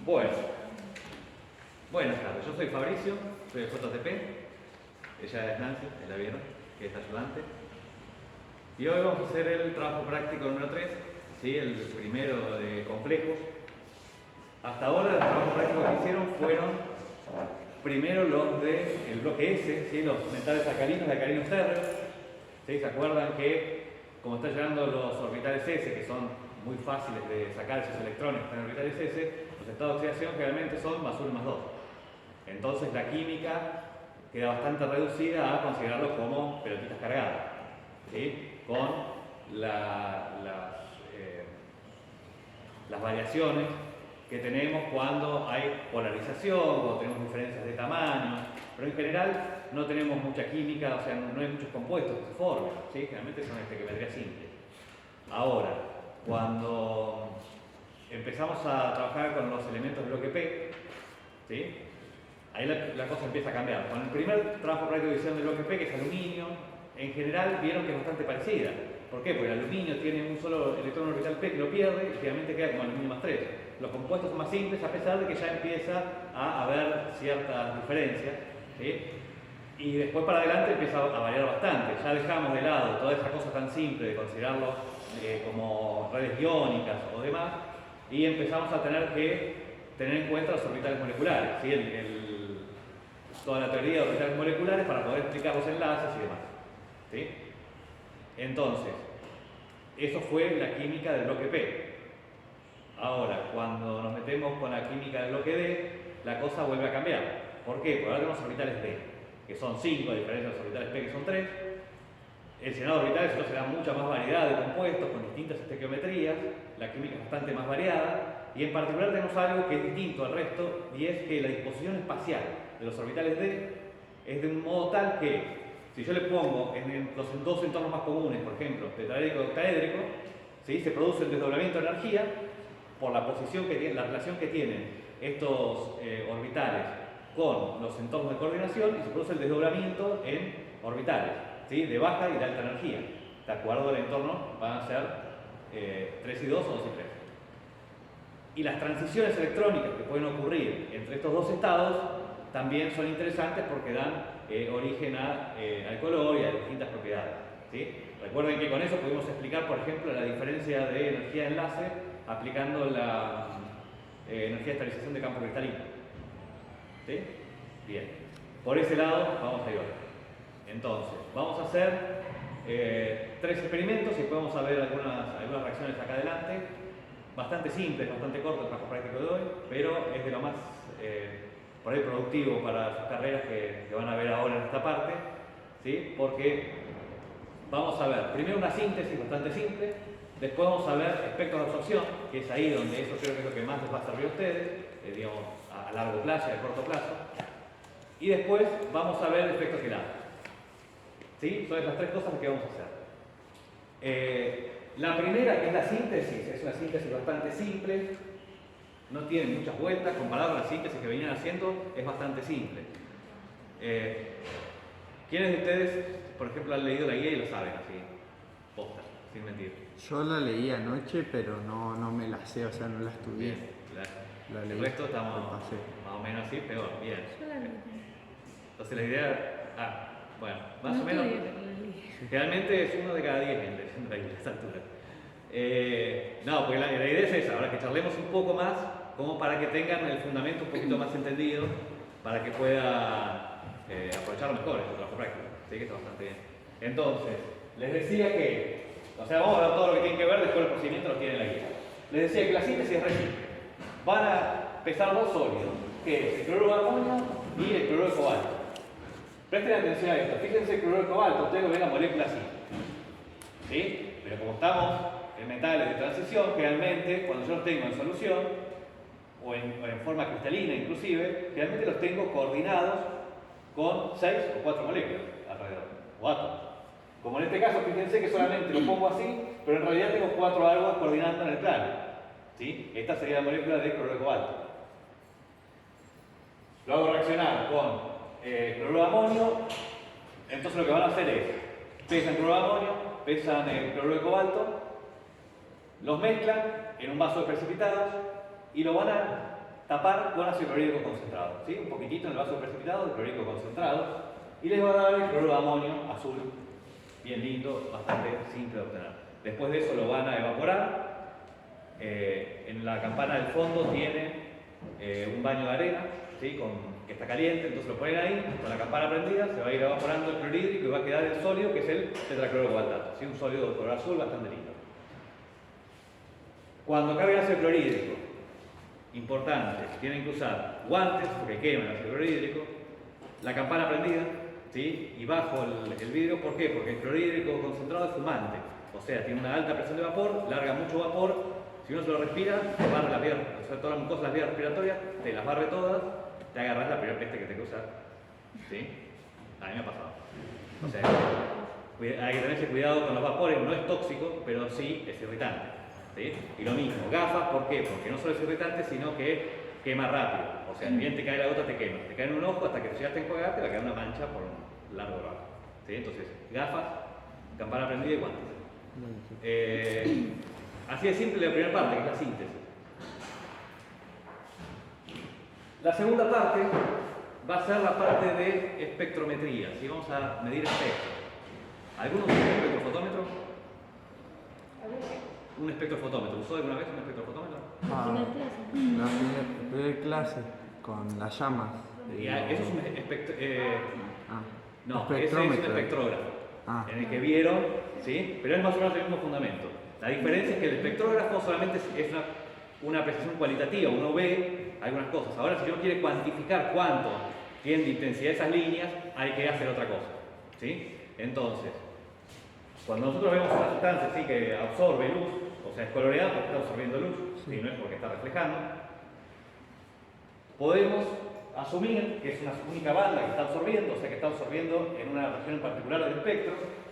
Bueno, buenas tardes. Yo soy Fabricio, soy de JTP. Ella es Nancy, la vieron, que es ayudante. Y hoy vamos a hacer el trabajo práctico número 3, ¿sí? El primero de complejos. Hasta ahora los trabajos prácticos que hicieron fueron primero los del bloque S, ¿sí? Los metales alcalinos de alcalinos térreos. ¿Sí? ¿Se acuerdan que como están llegando los orbitales S, que son muy fáciles de sacar esos electrones que están en orbitales S, los estados de oxidación generalmente son más 1 y más 2. Entonces la química queda bastante reducida a considerarlo como pelotitas cargadas, ¿sí? Con las variaciones que tenemos cuando hay polarización, cuando tenemos diferencias de tamaño, pero en general no tenemos mucha química, o sea, no hay muchos compuestos que se formen, ¿sí? Generalmente son estequiometría simple. Ahora, cuando empezamos a trabajar con los elementos del bloque P, ¿sí? Ahí la cosa empieza a cambiar. Con el primer trabajo práctico de visión del bloque P, que es aluminio, en general vieron que es bastante parecida. ¿Por qué? Porque el aluminio tiene un solo electrón orbital P que lo pierde y finalmente queda como aluminio más 3. Los compuestos son más simples a pesar de que ya empieza a haber ciertas diferencias, ¿sí? Y después para adelante empieza a variar bastante. Ya dejamos de lado toda esa cosa tan simple de considerarlo como redes iónicas o demás y empezamos a tener que tener en cuenta los orbitales moleculares, ¿sí? Toda la teoría de orbitales moleculares para poder explicar los enlaces y demás, ¿sí? Entonces, eso fue la química del bloque P. Ahora, cuando nos metemos con la química del bloque D, la cosa vuelve a cambiar. ¿Por qué? Porque ahora tenemos orbitales D, que son 5 a diferencia de los orbitales P, que son 3. El llenado de orbitales entonces da mucha más variedad de compuestos con distintas estequiometrías, la química es bastante más variada, y en particular tenemos algo que es distinto al resto, y es que la disposición espacial de los orbitales D es de un modo tal que, si yo le pongo en los dos entornos más comunes, por ejemplo, tetraédrico y octaédrico, ¿sí? Se produce el desdoblamiento de energía por la posición que tiene, la relación que tienen estos orbitales con los entornos de coordinación, y se produce el desdoblamiento en orbitales, ¿sí? De baja y de alta energía. De acuerdo al entorno van a ser 3 y 2 o 2 y 3. Y las transiciones electrónicas que pueden ocurrir entre estos dos estados también son interesantes porque dan origen al color y a distintas propiedades, ¿sí? Recuerden que con eso pudimos explicar, por ejemplo, la diferencia de energía de enlace aplicando la energía de estabilización de campo cristalino, ¿sí? Bien, por ese lado vamos a ir hoy. Entonces, vamos a hacer 3 experimentos y podemos ver algunas reacciones acá adelante. Bastante simple, bastante corto el trabajo práctico de hoy, pero es de lo más por ahí productivo para sus carreras que van a ver ahora en esta parte, ¿sí? Porque vamos a ver primero una síntesis bastante simple, después vamos a ver espectros de absorción, que es ahí donde eso creo que es lo que más les va a servir a ustedes, digamos, a largo plazo y a corto plazo, y después vamos a ver efectos Gelato, ¿sí? Son esas 3 cosas que vamos a hacer. La primera, que es la síntesis, es una síntesis bastante simple, no tiene muchas vueltas, comparado con la síntesis que venían haciendo, es bastante simple. ¿Quiénes de ustedes, por ejemplo, han leído la guía y lo saben así? Posta, sin mentir. Yo la leí anoche, pero no me la sé, o sea, no la estudié. Bien, La leí. el resto estamos más o menos así, peor, bien. Yo la leí. Entonces la idea, bueno, más No o menos, estudié, pero la leí. generalmente es 1 de cada 10 gente en realidad, a esta altura. No, porque la idea es esa, ahora que charlemos un poco más, como para que tengan el fundamento un poquito más entendido, para que puedan aprovecharlo mejor este trabajo práctico, ¿sí? Que está bastante bien. Entonces, les decía que, o sea, vamos a ver todo lo que tienen que ver, después el procedimiento lo tienen en la guía. Les decía que la síntesis es re simple. Van a pesar 2 sólidos, que es el cloruro de amonio y el cloruro de cobalto. Presten atención a esto, fíjense el cloruro de cobalto, ustedes ven la molécula así, ¿sí? Pero como estamos en metales de transición, generalmente cuando yo los tengo en solución, o en forma cristalina inclusive, generalmente los tengo coordinados con 6 o 4 moléculas alrededor, o átomos. Como en este caso, fíjense que solamente lo pongo así, pero en realidad tengo 4 átomos coordinando en el plano, ¿sí? Esta sería la molécula de cloruro de cobalto. Lo hago reaccionar con cloruro de amonio, entonces lo que van a hacer es, pesan cloruro de amonio, pesan el cloruro de cobalto, los mezclan en un vaso de precipitados y lo van a tapar con ácido clorhídrico concentrado, ¿sí? Un poquitito en el vaso precipitado de clorhídrico concentrado y les va a dar el cloruro de amonio azul, bien lindo, bastante simple de obtener. Después de eso lo van a evaporar. En la campana del fondo tiene un baño de arena, ¿sí? Que está caliente, entonces lo ponen ahí, con la campana prendida, se va a ir evaporando el clorhídrico y va a quedar el sólido, que es el tetraclorocobaltato, ¿sí? Un sólido de color azul bastante lindo. Cuando cargue el ácido clorhídrico, importante, tienen que usar guantes porque queman el ácido clorhídrico, la campana prendida, ¿sí? Y bajo el vidrio. ¿Por qué? Porque el clorhídrico concentrado es fumante, o sea, tiene una alta presión de vapor, larga mucho vapor. Si uno se lo respira, te barre las vías, o sea, todas las mucosas, las vías respiratorias, te las barre todas, te agarras la primera peste que te cruza. ¿Sí? A mí me ha pasado. O sea, hay que tenerse cuidado con los vapores, no es tóxico, pero sí es irritante. ¿Sí? Y lo mismo, gafas, ¿por qué? Porque no solo es irritante, sino que quema rápido. O sea, bien te cae la gota, te quema. Te cae en un ojo hasta que te llegaste a enjuagar, te va a quedar una mancha por un largo rato. ¿Sí? Entonces, gafas, campana prendida y guantes. Así de simple la primera parte, que es la síntesis. La segunda parte va a ser la parte de espectrometría, ¿sí? Vamos a medir espectro. ¿Alguno usa un espectrofotómetro? ¿Un espectrofotómetro? ¿Usó alguna vez un espectrofotómetro? La primera clase con las llamas. Eso es un no, ese es un espectrómetro. espectrógrafo, en el que vieron, ¿sí? Pero es más o menos el mismo fundamento. La diferencia es que el espectrógrafo solamente es una apreciación cualitativa, uno ve algunas cosas. Ahora, si uno quiere cuantificar cuánto tiene de intensidad esas líneas, hay que hacer otra cosa, ¿sí? Entonces, cuando nosotros vemos una sustancia, ¿sí?, que absorbe luz, o sea, es coloreada porque está absorbiendo luz, ¿sí? No es porque está reflejando, podemos asumir que es una única banda que está absorbiendo, o sea, que está absorbiendo en una región en particular del espectro,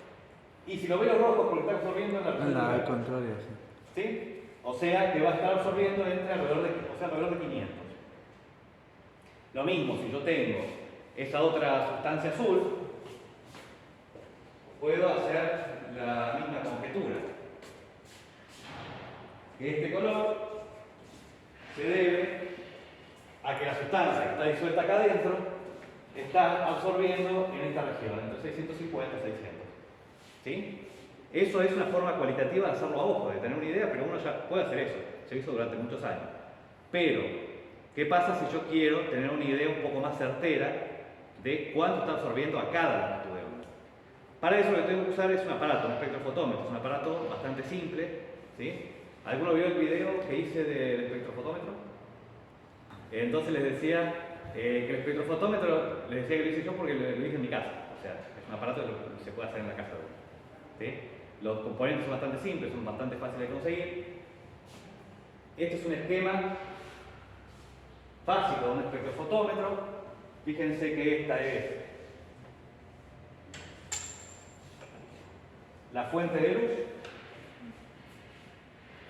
y si lo veo rojo porque está absorbiendo en la región al contrario, sí. ¿Sí? O sea, que va a estar absorbiendo alrededor de 500. Lo mismo, si yo tengo esa otra sustancia azul, puedo hacer la misma conjetura. Que este color se debe a que la sustancia que está disuelta acá adentro está absorbiendo en esta región, entre 650 y 600. ¿Sí? Eso es una forma cualitativa de hacerlo a ojo, de tener una idea, pero uno ya puede hacer eso. Se hizo durante muchos años. Pero, ¿qué pasa si yo quiero tener una idea un poco más certera de cuánto está absorbiendo a cada longitud de onda? Para eso lo que tengo que usar es un aparato, un espectrofotómetro. Es un aparato bastante simple, ¿sí? ¿Alguno vio el video que hice del espectrofotómetro? Entonces les decía que el espectrofotómetro, les decía que lo hice yo porque lo hice en mi casa. O sea, es un aparato que se puede hacer en la casa de uno. ¿Sí? Los componentes son bastante simples, son bastante fáciles de conseguir. Este es un esquema básico de un espectrofotómetro. Fíjense que esta es la fuente de luz.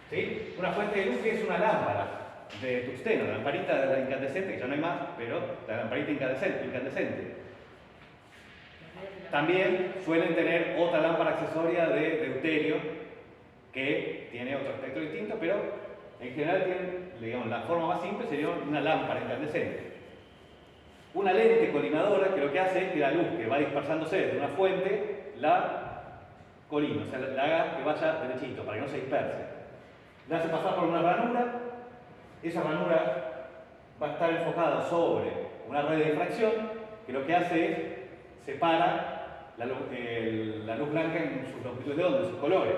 ¿Sí? Una fuente de luz que es una lámpara de tungsteno, la lamparita de la incandescente, que ya no hay más, pero la lamparita incandescente. También suelen tener otra lámpara accesoria de deuterio que tiene otro espectro distinto, pero en general tienen, digamos, la forma más simple sería una lámpara incandescente. Una lente colimadora que lo que hace es que la luz que va dispersándose desde una fuente la colime, o sea, la haga que vaya derechito para que no se disperse. La hace pasar por una ranura, esa ranura va a estar enfocada sobre una red de difracción que lo que hace es separa la luz blanca en sus longitudes de onda, en sus colores,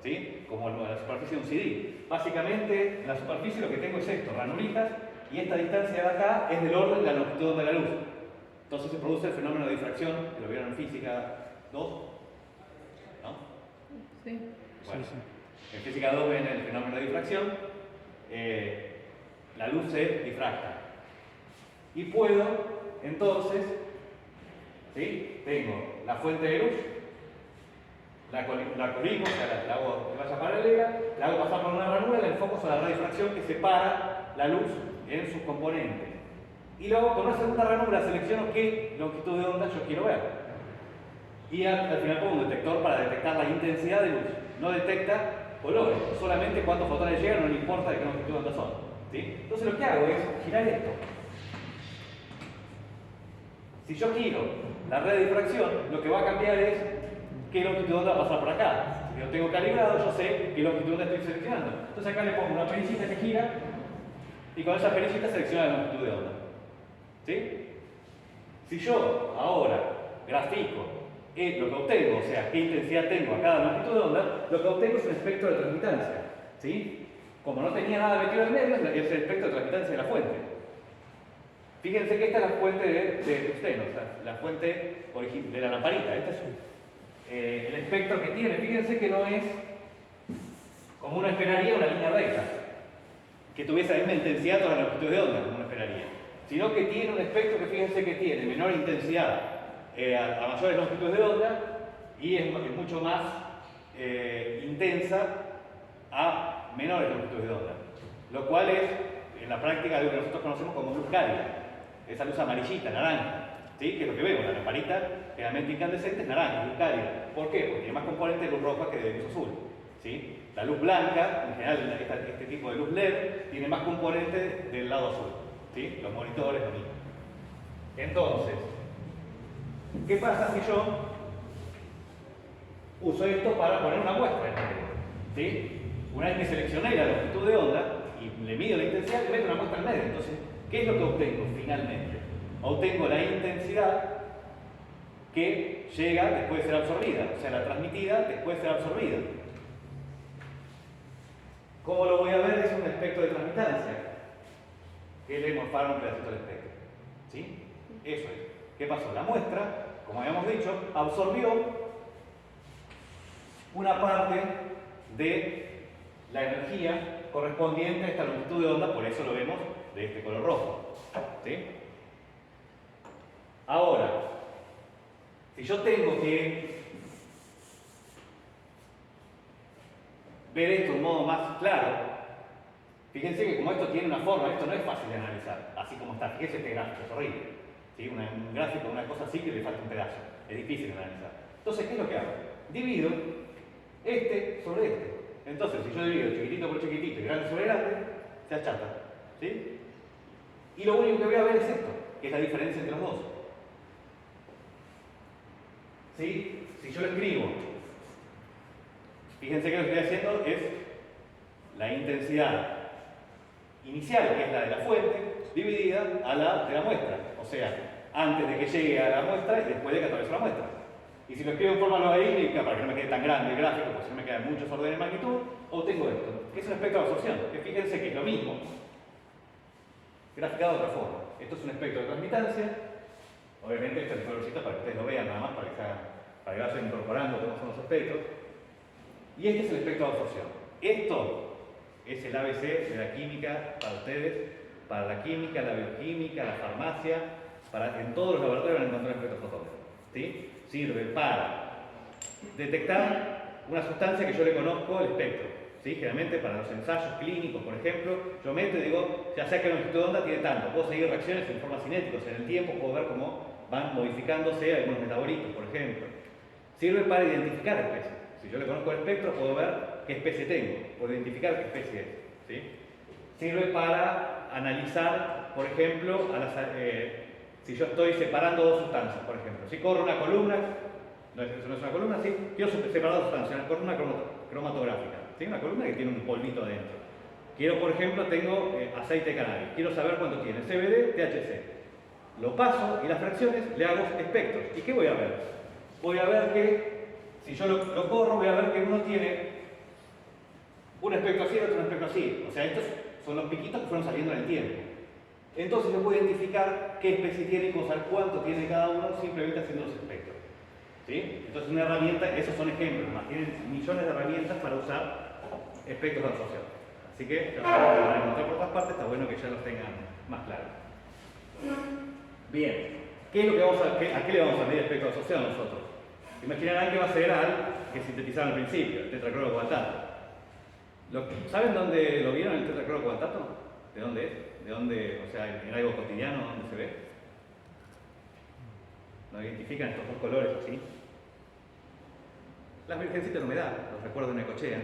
¿sí? Como la superficie de un CD. Básicamente, en la superficie lo que tengo es esto, ranuritas, y esta distancia de acá es del orden de la longitud de onda de la luz. Entonces se produce el fenómeno de difracción, que lo vieron en física 2, ¿no? Sí. Bueno, Sí. en física 2 ven el fenómeno de difracción, la luz se difracta. Y puedo, entonces, ¿sí? Tengo la fuente de luz, la colimo, o sea, la hago que vaya paralela, la hago pasar por una ranura, la enfoco sobre la radiofracción que separa la luz en sus componentes. Y luego con una segunda ranura selecciono qué longitud de onda yo quiero ver. Y al final pongo un detector para detectar la intensidad de luz. No detecta colores, solamente cuántos fotones llegan, no le importa de qué longitud de onda son. ¿Sí? Entonces lo que hago es girar esto. Si yo giro la red de difracción, lo que va a cambiar es qué longitud de onda va a pasar por acá. Si lo tengo calibrado, yo sé qué longitud de onda estoy seleccionando. Entonces acá le pongo una perillita que gira y con esa perillita selecciona la longitud de onda. ¿Sí? Si yo ahora grafico lo que obtengo, o sea, qué intensidad tengo a cada longitud de onda, lo que obtengo es un espectro de transmitancia. ¿Sí? Como no tenía nada metido en medio, es el espectro de transmitancia de la fuente. Fíjense que esta es la fuente de tungsteno, o sea, la fuente de la lamparita. Este es el espectro que tiene. Fíjense que no es como uno esperaría una línea recta, que tuviese la misma intensidad toda la longitud de onda, como uno esperaría, sino que tiene un espectro que fíjense que tiene menor intensidad a mayores longitudes de onda y es mucho más intensa a menores longitudes de onda, lo cual es en la práctica lo que nosotros conocemos como luz cálida, esa luz amarillita, naranja, ¿sí? Que es lo que vemos, la lamparita generalmente incandescente es naranja, luz cálida. ¿Por qué? Porque tiene más componente de luz roja que de luz azul, ¿sí? La luz blanca, en general este tipo de luz LED, tiene más componente del lado azul, ¿sí? Los monitores, lo mismo. Entonces, ¿qué pasa si yo uso esto para poner una muestra en medio? ¿Sí? Una vez que seleccioné la longitud de onda y le mido la intensidad, le meto una muestra en medio. Entonces, ¿qué es lo que obtengo finalmente? Obtengo la intensidad que llega después de ser absorbida, o sea, la transmitida después de ser absorbida. ¿Cómo lo voy a ver? Es un espectro de transmitancia, que le morfaron un pedacito del espectro. ¿Sí? Eso es. ¿Qué pasó? La muestra, como habíamos dicho, absorbió una parte de la energía correspondiente a esta longitud de onda, por eso lo vemos de este color rojo. ¿Sí? Ahora, si yo tengo que ver esto de un modo más claro, fíjense que como esto tiene una forma, esto no es fácil de analizar, así como está. Fíjense este gráfico, es horrible. ¿Sí? Un gráfico, una cosa así que le falta un pedazo. Es difícil de analizar. Entonces, ¿qué es lo que hago? Divido este sobre este. Entonces, si yo divido chiquitito por chiquitito y grande sobre grande, se achata. ¿Sí? Y lo único que voy a ver es esto, que es la diferencia entre los dos. ¿Sí? Si yo lo escribo, fíjense que lo que estoy haciendo es la intensidad inicial, que es la de la fuente, dividida a la de la muestra. O sea, antes de que llegue a la muestra y después de que atraviese la muestra. Y si lo escribo en forma logarítmica, para que no me quede tan grande el gráfico, porque si no me quedan muchos órdenes de magnitud, obtengo esto, que es un espectro de absorción. Que fíjense que es lo mismo, graficado de otra forma. Esto es un espectro de transmitancia. Obviamente este es el colorcito para que ustedes lo vean nada más, para que vayan incorporando cómo son los espectros. Y este es el espectro de absorción. Esto es el ABC de la química para ustedes, para la química, la bioquímica, la farmacia, en todos los laboratorios van a encontrar espectrofotómetro. ¿Sí? Sirve para detectar una sustancia que yo le conozco el espectro. ¿Sí? Generalmente para los ensayos clínicos, por ejemplo, yo meto y digo, ya sé que la longitud de onda tiene tanto, puedo seguir reacciones en forma cinética, o sea, en el tiempo puedo ver cómo van modificándose algunos metabolitos, por ejemplo. Sirve para identificar especies. Si yo le conozco el espectro, puedo ver qué especie tengo, puedo identificar qué especie es. ¿Sí? Sirve para analizar, por ejemplo, si yo estoy separando dos sustancias, por ejemplo. Si corro una columna, eso no es una columna, sí, quiero separar dos sustancias, una columna cromatográfica, ¿sí? Una columna que tiene un polvito adentro. Quiero, por ejemplo, tengo aceite de cannabis, quiero saber cuánto tiene CBD, THC. Lo paso y las fracciones le hago espectros. ¿Y qué voy a ver? Voy a ver que, si yo lo corro, voy a ver que uno tiene un espectro así y otro un espectro así. O sea, estos son los piquitos que fueron saliendo en el tiempo. Entonces yo puedo identificar qué especie tiene y saber cuánto tiene cada uno simplemente haciendo los espectros. ¿Sí? Entonces una herramienta, esos son ejemplos, más tienen millones de herramientas para usar espectros de absorción. Así que los van a encontrar por todas partes, está bueno que ya los tengan más claros. Bien, ¿qué es lo que ¿a qué le vamos a medir espectro de absorción nosotros? Imaginarán que va a ser al que sintetizaron al principio, el tetraclorocobaltato. ¿Saben dónde lo vieron el tetraclorocobaltato? ¿De dónde es? ¿De dónde, o sea, en algo cotidiano, dónde se ve? ¿No identifican estos dos colores así? Las virgencitas de humedad, los recuerdos de Necochea,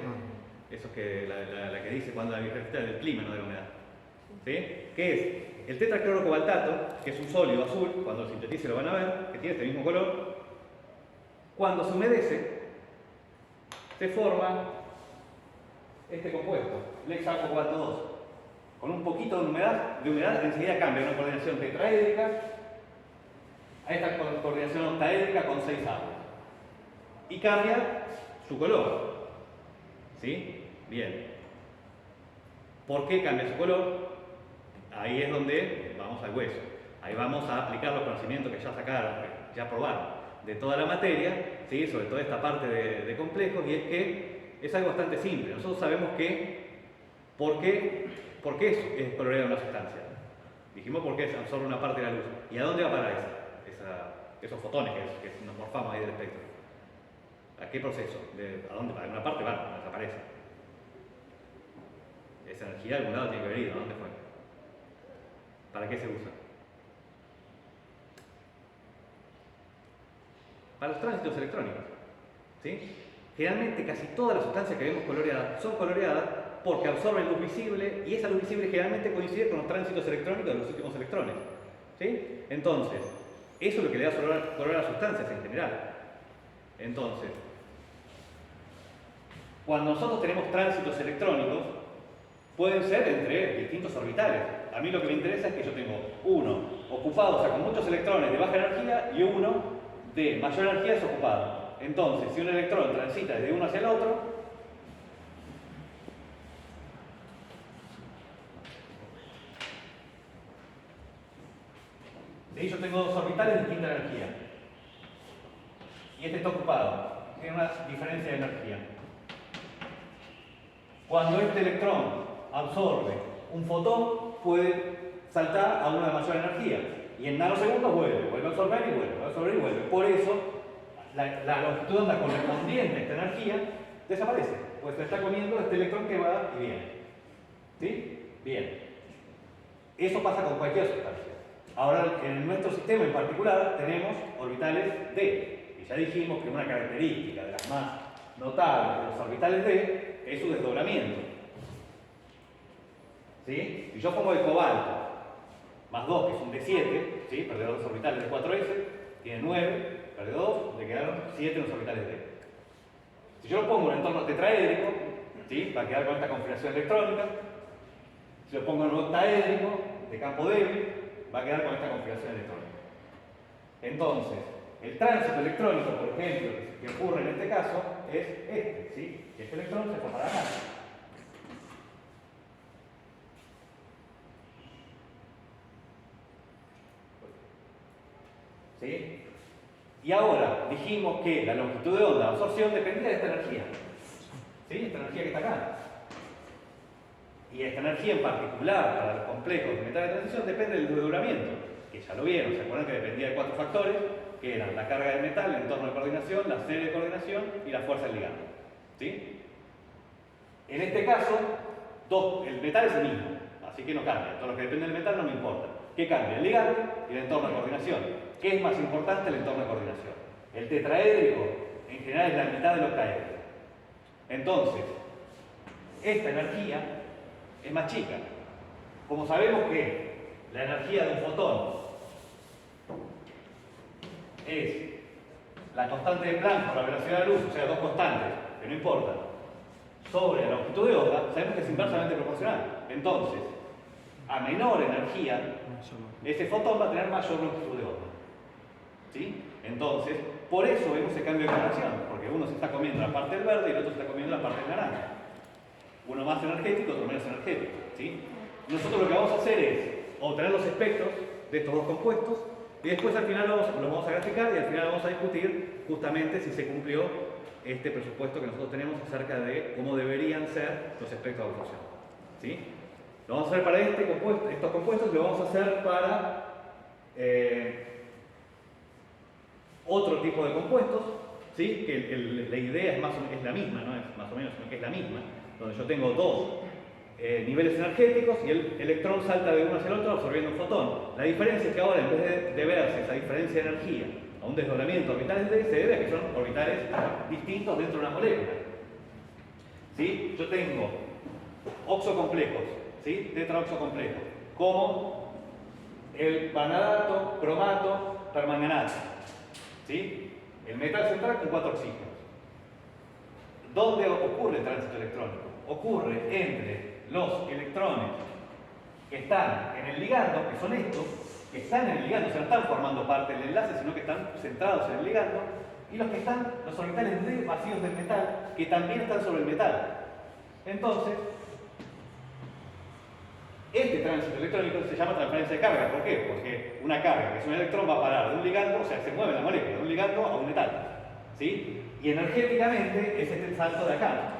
esos que la que dice cuando la virgencita del clima, no de la humedad. ¿sí? Que es el tetraclorocobaltato, que es un sólido azul, cuando lo sintetice lo van a ver, que tiene este mismo color. Cuando se humedece, se forma este compuesto, el hexacobalto 2. Con un poquito de humedad enseguida cambia de una coordinación tetraédrica a esta coordinación octaédrica con 6 aguas. Y cambia su color. ¿Sí? Bien. ¿Por qué cambia su color? Ahí es donde vamos al hueso. Ahí vamos a aplicar los conocimientos que ya sacaron, que ya probaron, de toda la materia, ¿sí? Sobre todo esta parte de complejos, y es que es algo bastante simple. Nosotros sabemos que ¿por qué es coloreada una sustancia? Dijimos por qué absorbe una parte de la luz. ¿Y a dónde va a parar esos fotones que nos morfamos ahí del espectro? ¿A qué proceso? ¿A dónde? A una parte va, desaparece. Esa energía de algún lado tiene que haber ido. ¿A dónde fue? ¿Para qué se usa? Para los tránsitos electrónicos. ¿Sí? Generalmente casi todas las sustancias que vemos coloreadas son coloreadas porque absorben luz visible, y esa luz visible generalmente coincide con los tránsitos electrónicos de los últimos electrones. ¿Sí? Entonces, eso es lo que le da color a las sustancias en general. Entonces, cuando nosotros tenemos tránsitos electrónicos, pueden ser entre distintos orbitales. A mí lo que me interesa es que yo tengo uno ocupado, o sea, con muchos electrones de baja energía, y uno de mayor energía desocupado. Entonces, si un electrón transita desde uno hacia el otro, ¿sí? Yo tengo dos orbitales de distinta energía. Y este está ocupado. Tiene una diferencia de energía. Cuando este electrón absorbe un fotón, puede saltar a una de mayor energía. Y en nanosegundos vuelve a absorber y vuelve, a absorber y vuelve. Por eso, la longitud de onda correspondiente a esta energía desaparece. Pues se está comiendo este electrón que va y viene. ¿Sí? Bien. Eso pasa con cualquier sustancia. Ahora, en nuestro sistema en particular, tenemos orbitales D. Y ya dijimos que una característica de las más notables de los orbitales D es su desdoblamiento. ¿Sí? Si yo pongo el cobalto más 2, que es un D7, ¿sí? Perdió dos orbitales de 4S, tiene 9, perdió 2, le quedaron 7 en los orbitales D. Si yo lo pongo en entorno tetraédrico, ¿sí? Va a quedar con esta configuración electrónica. Si lo pongo en un octaédrico, de campo débil, va a quedar con esta configuración electrónica. Entonces, el tránsito electrónico, por ejemplo, que ocurre en este caso, es este, ¿sí? Este electrón se fue para acá. ¿Sí? Y ahora dijimos que la longitud de onda de absorción dependía de esta energía. ¿Sí? Esta energía que está acá. Y esta energía en particular para los complejos de metal de transición depende del desdoblamiento, que ya lo vieron, se acuerdan que dependía de 4 factores, que eran la carga del metal, el entorno de coordinación, la serie de coordinación y la fuerza del ligando. ¿Sí? En este caso, el metal es el mismo, así que no cambia. Todo lo que depende del metal no me importa. ¿Qué cambia? El ligando y el entorno de coordinación. ¿Qué es más importante el entorno de coordinación? El tetraédrico en general es la mitad del octaédrico. Entonces, esta energía es más chica. Como sabemos que la energía de un fotón es la constante de Planck por la velocidad de la luz, o sea, dos constantes, que no importa, sobre la longitud de onda, sabemos que es inversamente proporcional. Entonces, a menor energía, ese fotón va a tener mayor longitud de onda. ¿Sí? Entonces, por eso vemos ese cambio de coloración, porque uno se está comiendo la parte del verde y el otro se está comiendo la parte del naranja. Uno más energético, otro menos energético. ¿Sí? Nosotros lo que vamos a hacer es obtener los espectros de estos dos compuestos y después al final los vamos a graficar y al final vamos a discutir justamente si se cumplió este presupuesto que nosotros tenemos acerca de cómo deberían ser los espectros de absorción. ¿Sí? Lo vamos a hacer para estos compuestos y lo vamos a hacer para otro tipo de compuestos, ¿sí? Que la idea es la misma, no es más o menos, sino que es la misma, donde yo tengo dos niveles energéticos y el electrón salta de uno hacia el otro absorbiendo un fotón. La diferencia es que ahora, en vez de verse esa diferencia de energía a un desdoblamiento de orbitales D, se debe a que son orbitales distintos dentro de una molécula. ¿Sí? Yo tengo oxocomplejos, ¿sí? Tetraoxocomplejos. como el vanadato, cromato, permanganato. ¿Sí? El metal central con 4 oxígenos. ¿Dónde ocurre el tránsito electrónico? Ocurre entre los electrones que están en el ligando, que son estos, que están en el ligando, o sea, no están formando parte del enlace, sino que están centrados en el ligando, y los que están, los orbitales D vacíos del metal, que también están sobre el metal. Entonces, este tránsito electrónico se llama transferencia de carga. ¿Por qué? Porque una carga, que es un electrón, va a parar de un ligando, o sea, se mueve la molécula de un ligando a un metal. ¿Sí? Y energéticamente es este salto de acá.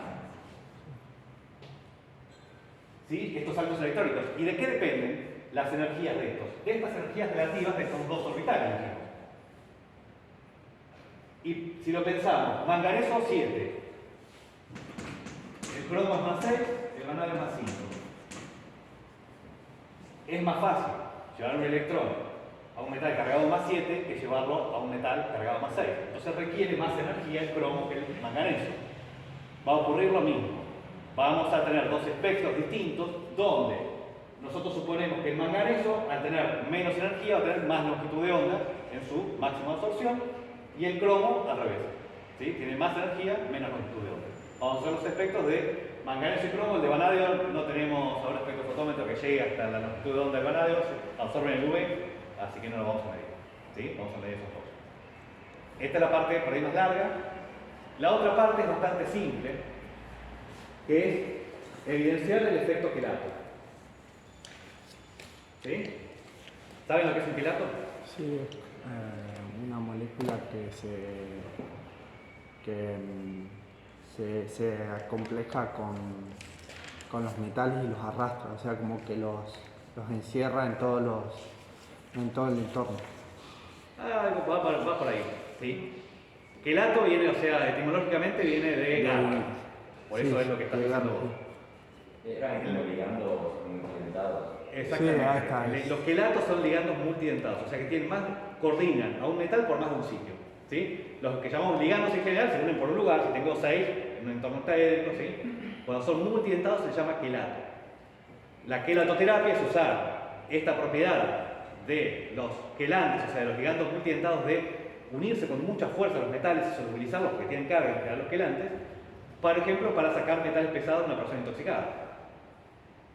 ¿Sí? Estos saltos electrónicos. ¿Y de qué dependen las energías de estos? De estas energías relativas de estos dos orbitales. Y si lo pensamos, manganeso 7, el cromo es más 6, el vanadio es más 5. Es más fácil llevar un electrón a un metal cargado más 7 que llevarlo a un metal cargado más 6. Entonces requiere más energía el cromo que el manganeso. Va a ocurrir lo mismo. Vamos a tener dos espectros distintos donde nosotros suponemos que el manganeso, al tener menos energía, va a tener más longitud de onda en su máxima absorción, y el cromo al revés. ¿Sí? Tiene más energía, menos longitud de onda. Vamos a ver los espectros de manganeso y cromo. El de vanadio no tenemos ahora espectrofotómetro que llegue hasta la longitud de onda del vanadio, se absorbe en el UV, así que no lo vamos a medir. ¿Sí? Vamos a medir esos dos. Esta es la parte por ahí más larga. La otra parte es bastante simple, que es evidenciar el efecto quelato. ¿Sí? ¿Saben lo que es un quelato? Sí, una molécula que se acompleja con los metales y los arrastra, o sea, como que los encierra en todo el entorno. Va por ahí. ¿Sí? Quelato viene, o sea, etimológicamente viene de garra. Por eso es lo que está pensando vos. Eran como ligandos multidentados. Exactamente. Sí, ahí está. Los quelatos son ligandos multidentados, o sea que tienen coordinan a un metal por más de un sitio. ¿Sí? Los que llamamos ligandos en general se unen por un lugar. Si tengo 6 en un entorno octaédrico, ¿sí? Cuando son multidentados se llama quelato. La quelatoterapia es usar esta propiedad de los quelantes, o sea, de los ligandos multidentados, de unirse con mucha fuerza a los metales y solubilizarlos porque tienen carga en general los quelantes, por ejemplo, para sacar metales pesados de una persona intoxicada.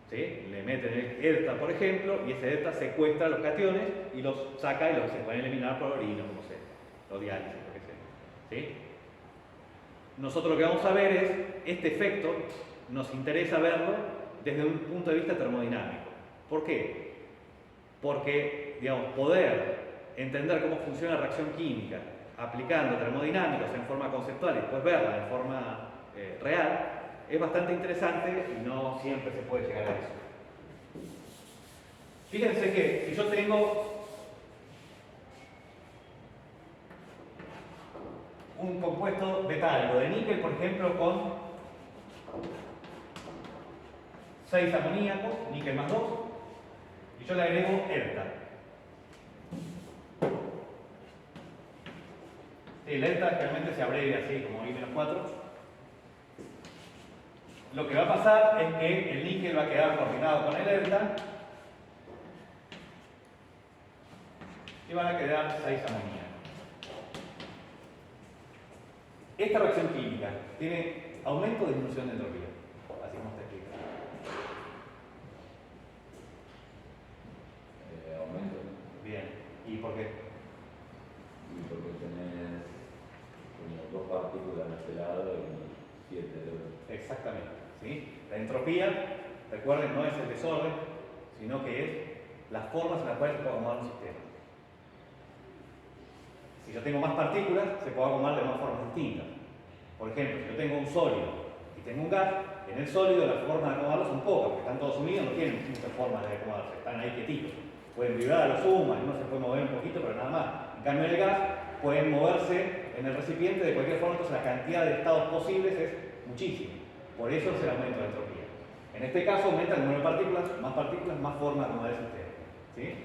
¿Sí? Le meten el EDTA, por ejemplo, y ese EDTA secuestra los cationes y los saca y los se pueden eliminar por orina, como sea, o diálisis, lo que sea. ¿Sí? Nosotros lo que vamos a ver es este efecto, nos interesa verlo desde un punto de vista termodinámico. ¿Por qué? Porque, digamos, poder entender cómo funciona la reacción química aplicando termodinámicos en forma conceptual y después verla en forma real, es bastante interesante y no siempre se puede llegar a eso. Fíjense que si yo tengo un compuesto metálico de níquel, por ejemplo, con 6 amoníacos, níquel más 2, y yo le agrego EDTA. El EDTA generalmente se abrevia así, como I-4. Lo que va a pasar es que el níquel va a quedar coordinado con el EDTA y van a quedar 6 amoníacos. Esta reacción química tiene aumento o disminución de entropía, así como está escrito. Aumento. Bien, ¿y por qué? Y porque tenés como 2 partículas de este lado y 7 de otro. Exactamente. ¿Sí? La entropía, recuerden, no es el desorden, sino que es las formas en las cuales se puede acomodar un sistema. Si yo tengo más partículas, se puede acomodar de más formas distintas. Por ejemplo, si yo tengo un sólido y tengo un gas, en el sólido las formas de acomodarlos son pocas, porque están todos unidos, no tienen muchas formas de acomodarse, están ahí quietitos. Pueden vibrar a lo sumo, uno se puede mover un poquito, pero nada más. En cambio, en el gas pueden moverse en el recipiente de cualquier forma, entonces la cantidad de estados posibles es muchísima. Por eso es el aumento de la entropía. En este caso aumenta el número de partículas, más forma de acomodar el sistema. ¿Sí?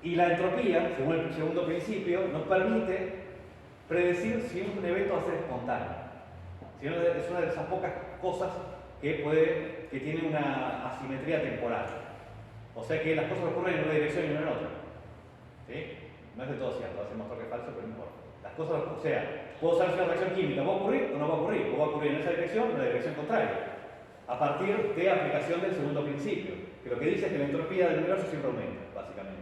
Y la entropía, según el segundo principio, nos permite predecir si un evento va a ser espontáneo. Si no, es una de esas pocas cosas que puede que tiene una asimetría temporal. O sea que las cosas ocurren en una dirección y no en otra. ¿Sí? No es de todo cierto, hacemos toque falso, pero no importa. Las cosas, o sea, puedo saber si una reacción química va a ocurrir o no va a ocurrir, o va a ocurrir en esa dirección o en la dirección contraria, a partir de aplicación del segundo principio, que lo que dice es que la entropía del universo siempre aumenta, básicamente.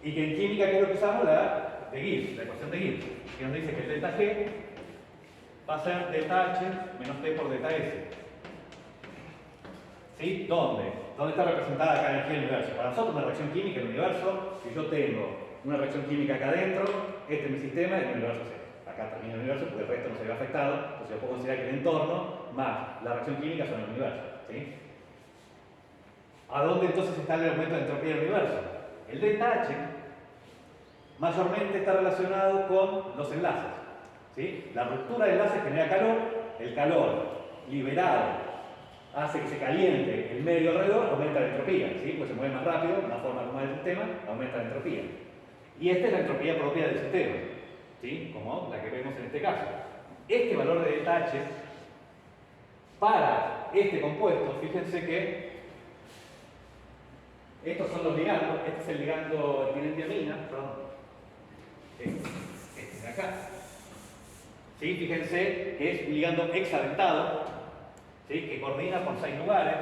Y que en química, ¿qué es lo que usamos? La de Gibbs, la ecuación de Gibbs, que nos dice que el delta G va a ser delta H menos T por delta S. ¿Sí? ¿Dónde? ¿Dónde está representada cada energía del universo? Para nosotros una reacción química en el universo, si yo tengo una reacción química acá adentro, este es mi sistema y el universo es este. Acá termina el universo porque el resto no se ve afectado, entonces yo puedo considerar que el entorno más la reacción química son el universo. ¿Sí? ¿A dónde entonces está el aumento de entropía del universo? El delta H mayormente está relacionado con los enlaces. ¿Sí? La ruptura de enlaces genera calor, el calor liberado hace que se caliente el medio alrededor, aumenta la entropía, ¿sí? Pues se mueve más rápido, una forma normal del sistema, aumenta la entropía. Y esta es la entropía propia del sistema, ¿sí? Como la que vemos en este caso. Este valor de delta H, para este compuesto, fíjense que estos son los ligandos, este es el ligando etilengramina, perdón, este de acá. ¿Sí? Fíjense que es un ligando hexadentado, ¿sí? Que coordina por 6 lugares.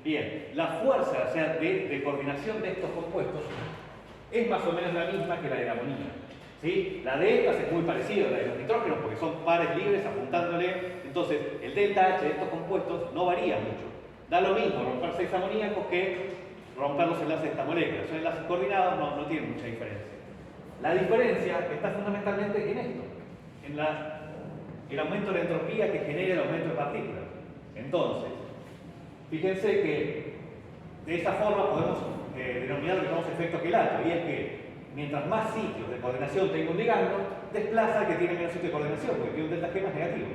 Bien, la fuerza, o sea, de coordinación de estos compuestos es más o menos la misma que la de la amonía. ¿Sí? La de estas es muy parecida a la de los nitrógenos porque son pares libres apuntándole. Entonces, el delta H de estos compuestos no varía mucho. Da lo mismo romper 6 amoníacos que romper los enlaces de esta molécula. Son enlaces coordinados, no tienen mucha diferencia. La diferencia está fundamentalmente en esto, en el aumento de la entropía que genera el aumento de partículas. Entonces, fíjense que de esa forma podemos denominar lo que llamamos efecto quilato, y es que mientras más sitios de coordinación tenga un ligando, desplaza al que tiene menos sitio de coordinación, porque tiene un delta G más negativo.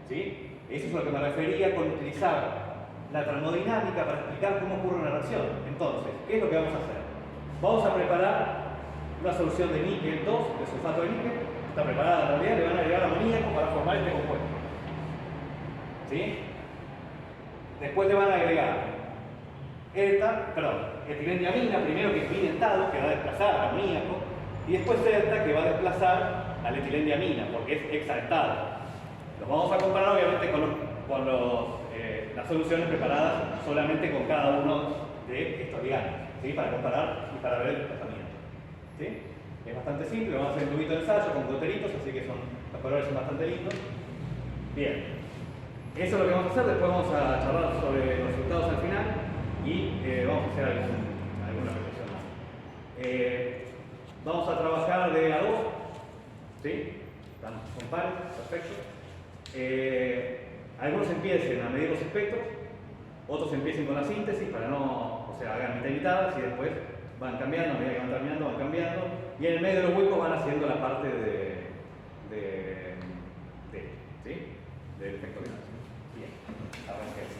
¿Sí? Eso es a lo que me refería con utilizar la termodinámica para explicar cómo ocurre una reacción. Entonces, ¿qué es lo que vamos a hacer? Vamos a preparar una solución de níquel 2, de sulfato de níquel, está preparada en realidad, le van a agregar amoníaco para formar este compuesto. ¿Sí? Después le van a agregar etilengramina, primero que es bidentado, que va a desplazar al amoníaco, y después delta, que va a desplazar al etilengramina, porque es hexadentado. Los vamos a comparar obviamente con las soluciones preparadas solamente con cada uno de estos ligandos, ¿sí? Para comparar y para ver el desplazamiento. ¿Sí? Es bastante simple, vamos a hacer un tubito de ensayo con goteritos, así que los colores son bastante lindos. Bien, eso es lo que vamos a hacer, después vamos a charlar sobre los resultados al final y vamos a hacer alguna reflexión más. Vamos a trabajar de a dos, ¿sí? Son pares, perfecto. Algunos empiecen a medir los espectros, otros empiecen con la síntesis para no, hagan mitad y mitad y después van cambiando, a medida que van terminando, van cambiando, y en el medio de los huecos van haciendo la parte ¿sí? Del efecto de Bien, arranquemos.